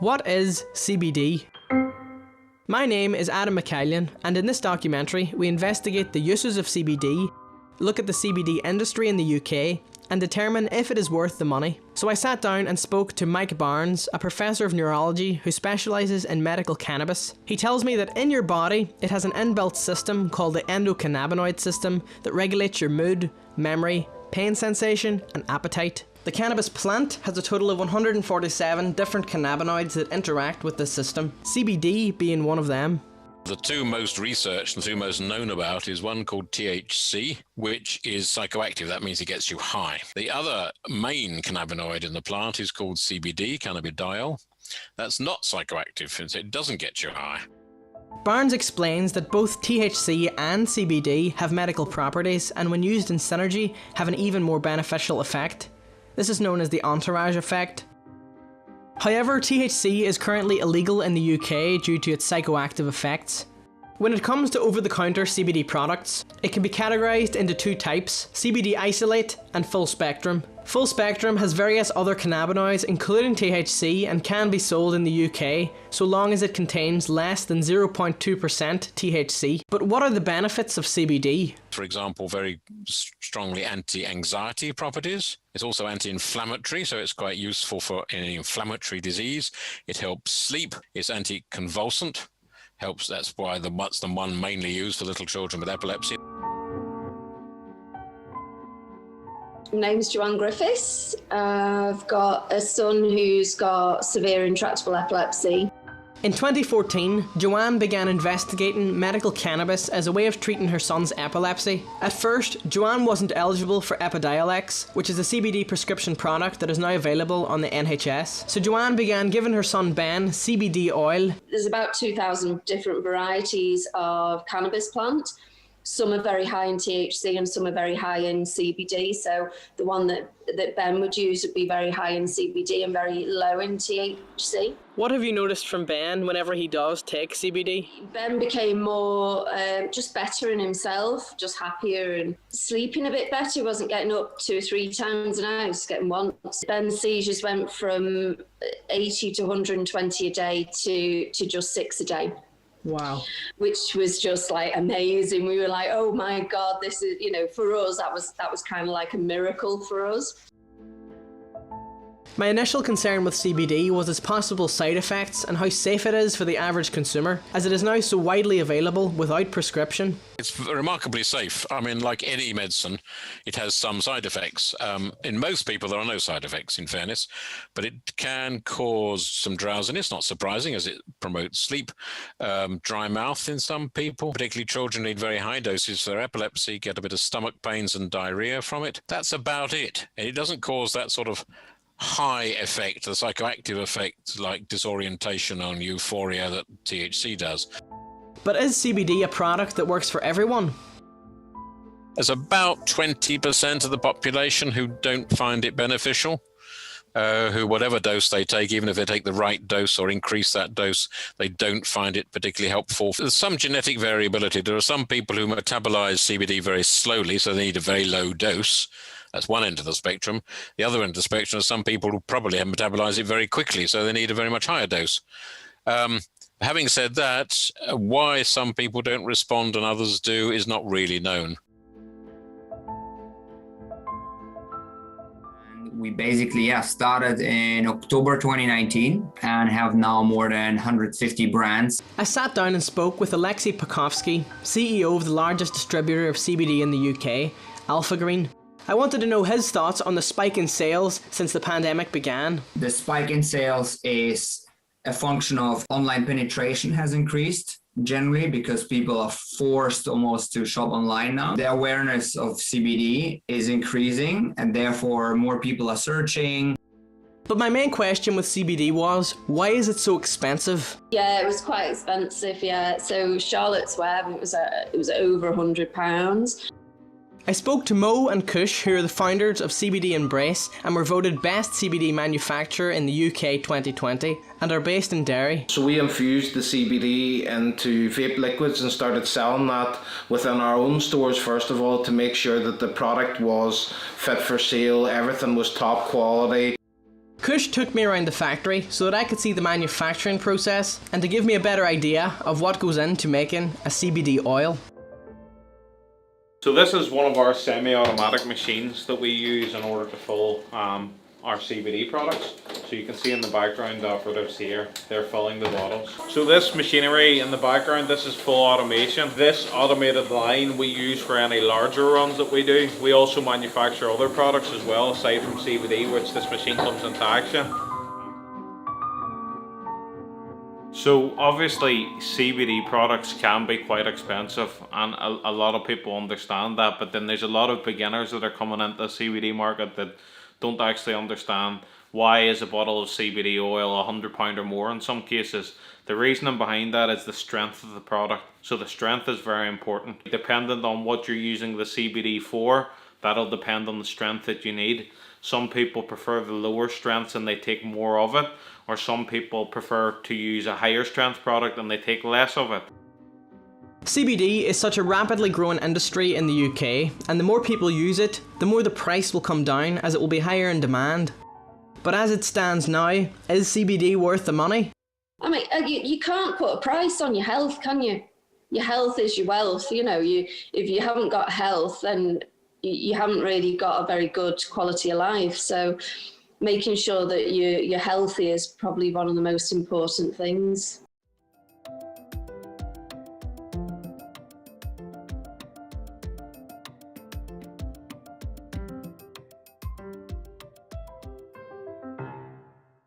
What is CBD? My name is Adam McCallion, and in this documentary we investigate the uses of CBD, look at the CBD industry in the UK, and determine if it is worth the money. So I sat down and spoke to Mike Barnes, a professor of neurology who specialises in medical cannabis. He tells me that in your body it has an inbuilt system called the endocannabinoid system that regulates your mood, memory, pain sensation and appetite. The cannabis plant has a total of 147 different cannabinoids that interact with this system, CBD being one of them. The two most researched and two most known about is one called THC, which is psychoactive. That means it gets you high. The other main cannabinoid in the plant is called CBD, Cannabidiol. That's not psychoactive, it doesn't get you high. Barnes explains that both THC and CBD have medical properties and when used in synergy have an even more beneficial effect. This is known as the entourage effect. However, THC is currently illegal in the UK due to its psychoactive effects. When it comes to over-the-counter CBD products, it can be categorised into two types, CBD isolate and full spectrum. Full spectrum has various other cannabinoids including THC and can be sold in the UK so long as it contains less than 0.2% THC. But what are the benefits of CBD? For example, very strongly anti-anxiety properties. It's also anti-inflammatory, so it's quite useful for any inflammatory disease. It helps sleep. It's anti-convulsant. That's why that's the one mainly used for little children with epilepsy. My name's Joanne Griffiths. I've got a son who's got severe intractable epilepsy. In 2014, Joanne began investigating medical cannabis as a way of treating her son's epilepsy. At first, Joanne wasn't eligible for Epidiolex, which is a CBD prescription product that is now available on the NHS. So Joanne began giving her son Ben CBD oil. There's about 2,000 different varieties of cannabis plant. Some are very high in THC and some are very high in CBD. So the one that Ben would use would be very high in CBD and very low in THC. What have you noticed from Ben whenever he does take CBD? Ben became more just better in himself, just happier and sleeping a bit better. He wasn't getting up 2 or 3 times a night, just getting once. Ben's seizures went from 80 to 120 a day to just 6 a day. Wow. Which was just like amazing. We were like, oh my God, this is, for us, that was kind of like a miracle for us. My initial concern with CBD was its possible side effects and how safe it is for the average consumer, as it is now so widely available without prescription. It's remarkably safe. I mean, like any medicine, it has some side effects. In most people, there are no side effects, in fairness, but it can cause some drowsiness, not surprising, as it promotes sleep, dry mouth in some people, particularly children need very high doses for their epilepsy, get a bit of stomach pains and diarrhea from it. That's about it. And it doesn't cause that sort of high effect, the psychoactive effect, like disorientation and euphoria that THC does. But is CBD a product that works for everyone? There's about 20% of the population who don't find it beneficial, who whatever dose they take, even if they take the right dose or increase that dose, they don't find it particularly helpful. There's some genetic variability. There are some people who metabolize CBD very slowly, so they need a very low dose. That's one end of the spectrum. The other end of the spectrum are some people who probably metabolize it very quickly, so they need a very much higher dose. Having said that, why some people don't respond and others do is not really known. We basically started in October 2019 and have now more than 150 brands. I sat down and spoke with Alexei Pakovsky, CEO of the largest distributor of CBD in the UK, Alpha Green. I wanted to know his thoughts on the spike in sales since the pandemic began. The spike in sales is a function of online penetration has increased generally because people are forced almost to shop online now. The awareness of CBD is increasing and therefore more people are searching. But my main question with CBD was, why is it so expensive? Yeah, it was quite expensive, yeah. So Charlotte's Web, it was over £100. I spoke to Mo and Kush, who are the founders of CBD Embrace and were voted best CBD manufacturer in the UK 2020 and are based in Derry. So we infused the CBD into vape liquids and started selling that within our own stores first of all to make sure that the product was fit for sale, everything was top quality. Kush took me around the factory so that I could see the manufacturing process and to give me a better idea of what goes into making a CBD oil. So this is one of our semi-automatic machines that we use in order to fill our CBD products. So you can see in the background, the operatives here, they're filling the bottles. So this machinery in the background, this is full automation. This automated line we use for any larger runs that we do. We also manufacture other products as well, aside from CBD, which this machine comes into action. So obviously CBD products can be quite expensive, and a lot of people understand that, but then there's a lot of beginners that are coming into the CBD market that don't actually understand why is a bottle of CBD oil £100 or more in some cases. The reasoning behind that is the strength of the product. So the strength is very important. Dependent on what you're using the CBD for, that'll depend on the strength that you need. Some people prefer the lower strengths and they take more of it, or some people prefer to use a higher strength product and they take less of it. CBD is such a rapidly growing industry in the UK, and the more people use it, the more the price will come down as it will be higher in demand. But as it stands now, is CBD worth the money? I mean, you can't put a price on your health, can you? Your health is your wealth. You know, if you haven't got health, then you haven't really got a very good quality of life. So making sure that you're healthy is probably one of the most important things.